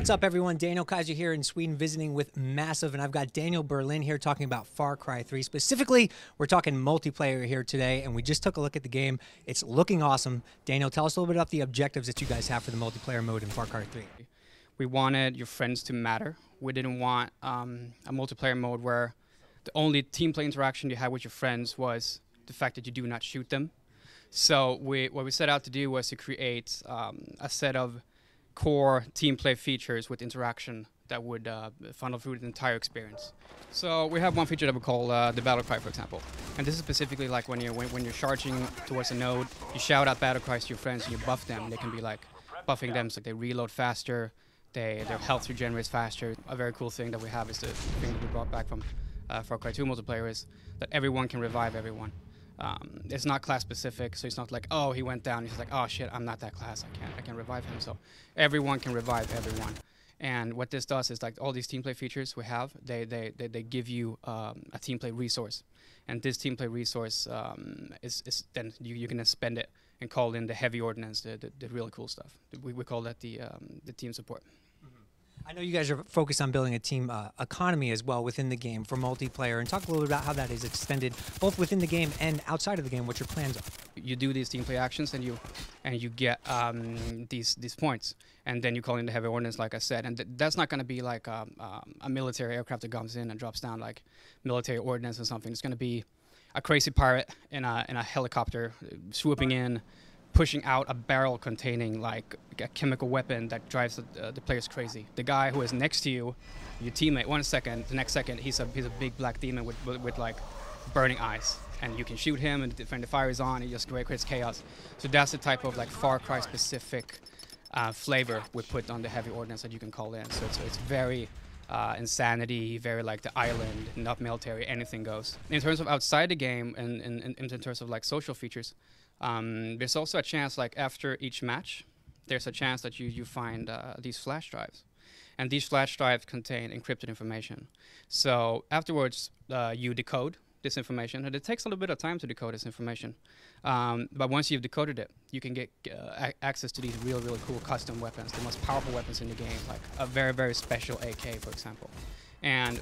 What's up, everyone? Daniel Kaiser here in Sweden visiting with Massive, and I've got Daniel Berlin here talking about Far Cry 3. Specifically, we're talking multiplayer here today, and we just took a look at the game. It's looking awesome. Daniel, tell us a little bit about the objectives that you guys have for the multiplayer mode in Far Cry 3. We wanted your friends to matter. We didn't want a multiplayer mode where the only team play interaction you had with your friends was the fact that you do not shoot them. So what we set out to do was to create a set of core team play features with interaction that would funnel through the entire experience. So we have one feature that we call the battle cry, for example. And this is specifically like when you're charging towards a node, you shout out battle cries to your friends and you buff them. They can be like buffing them so they reload faster, their health regenerates faster. A very cool thing that we have is the thing that we brought back from Far Cry 2 multiplayer is that everyone can revive everyone. It's not class specific, so it's not like, oh, he went down, he's like, oh shit, I'm not that class, I can't revive him. So everyone can revive everyone. And what this does is like all these team play features we have, they give you a team play resource. And this team play resource is then you can spend it and call in the heavy ordnance, the really cool stuff. We call that the team support. I know you guys are focused on building a team economy as well within the game for multiplayer, and talk a little bit about how that is extended both within the game and outside of the game, what your plans are. You do these team play actions and you get these points, and then you call in the heavy ordnance, like I said, and that's not going to be like a military aircraft that comes in and drops down like military ordnance or something. It's going to be a crazy pirate in a helicopter swooping in, pushing out a barrel containing like a chemical weapon that drives the players crazy. The guy who is next to you, your teammate, 1 second, the next second he's a big black demon with like burning eyes, and you can shoot him, and when the fire is on, it just creates chaos. So that's the type of like Far Cry specific flavor we put on the heavy ordnance that you can call in. So it's very insanity, very like the island, not military, anything goes. In terms of outside the game and in terms of like social features, there's also a chance, like after each match, there's a chance that you find these flash drives. And these flash drives contain encrypted information. So afterwards, you decode this information, and it takes a little bit of time to decode this information. But once you've decoded it, you can get access to these really cool custom weapons, the most powerful weapons in the game, like a very special AK, for example. And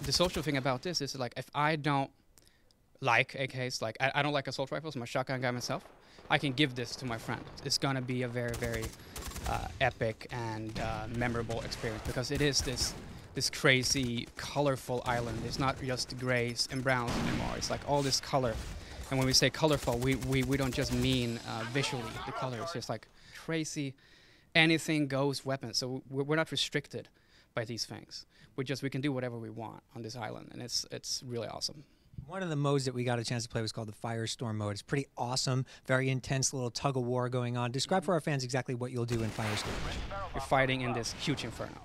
the social thing about this is like, if I don't like AKs, like I don't like assault rifles, I'm a shotgun guy myself, I can give this to my friend. It's gonna be a very epic and memorable experience, because it is this crazy, colorful island. It's not just grays and browns anymore. It's like all this color. And when we say colorful, we don't just mean visually the colors. It's like crazy, anything goes weapons. So we're not restricted by these things. We can do whatever we want on this island, and it's really awesome. One of the modes that we got a chance to play was called the Firestorm mode. It's pretty awesome, very intense, little tug of war going on. Describe for our fans exactly what you'll do in Firestorm. You're fighting in this huge inferno.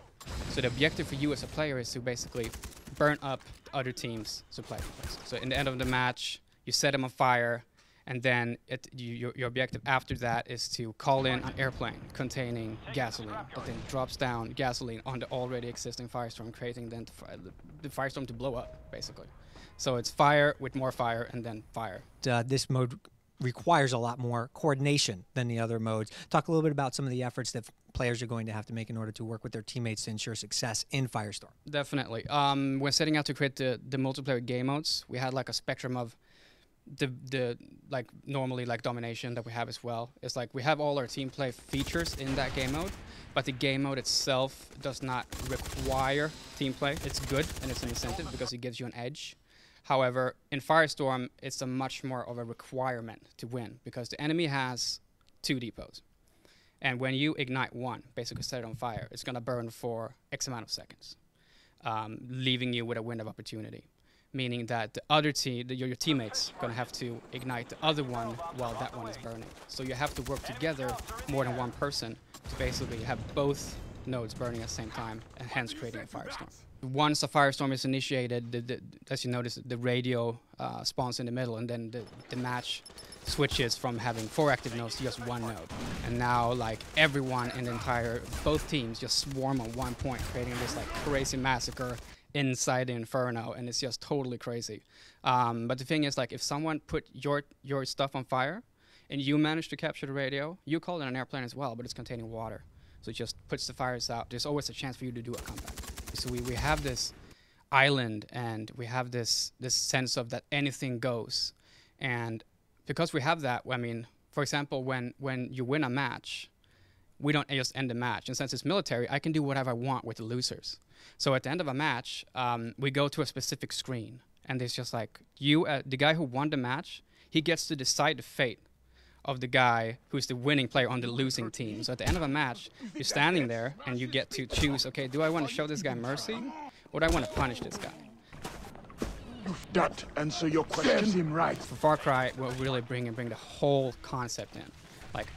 So the objective for you as a player is to basically burn up other teams' supply depots. So in the end of the match, you set them on fire, and then your objective after that is to call in an airplane containing gasoline that then drops down gasoline on the already existing firestorm, creating then the firestorm to blow up, basically. So it's fire with more fire and then fire. This mode requires a lot more coordination than the other modes. Talk a little bit about some of the efforts that players are going to have to make in order to work with their teammates to ensure success in Firestorm. Definitely. When setting out to create the multiplayer game modes, we had like a spectrum of the like normally like domination that we have as well. It's like we have all our team play features in that game mode, but the game mode itself does not require team play. It's good and it's an incentive because it gives you an edge. However, in Firestorm, it's a much more of a requirement to win, because the enemy has 2 depots. And when you ignite one, basically set it on fire, it's going to burn for X amount of seconds, leaving you with a window of opportunity. Meaning that the other your teammates are going to have to ignite the other one while that one is burning. So you have to work together, more than one person, to basically have both nodes burning at the same time, and hence creating a firestorm. Once a firestorm is initiated, as you notice, the radio spawns in the middle, and then the match switches from having 4 active nodes to just 1 node. And now, like, everyone in the entire, both teams just swarm on 1 point, creating this like crazy massacre inside the inferno, and it's just totally crazy. But the thing is, like, if someone put your stuff on fire and you manage to capture the radio, you call it an airplane as well, but it's containing water. So it just puts the fires out. There's always a chance for you to do a comeback. So we have this island, and we have this sense of that anything goes. And because we have that, I mean, for example, when you win a match, we don't just end the match. And since it's military, I can do whatever I want with the losers. So at the end of a match, we go to a specific screen, and it's just like the guy who won the match, he gets to decide the fate of the guy who's the winning player on the losing team. So at the end of a match, you're standing there and you get to choose, okay, do I want to show this guy mercy, or do I want to punish this guy? That answer your question? Serves him right. For Far Cry, we'll really bring the whole concept in. Like,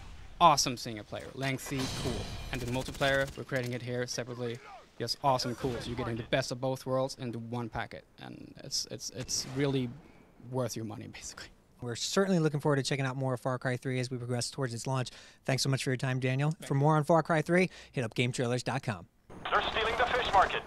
awesome single player, lengthy, cool. And the multiplayer, we're creating it here separately. Just awesome, cool. So you're getting the best of both worlds into one packet. And it's really worth your money, basically. We're certainly looking forward to checking out more of Far Cry 3 as we progress towards its launch. Thanks so much for your time, Daniel. For more on Far Cry 3, hit up GameTrailers.com. They're stealing the fish market.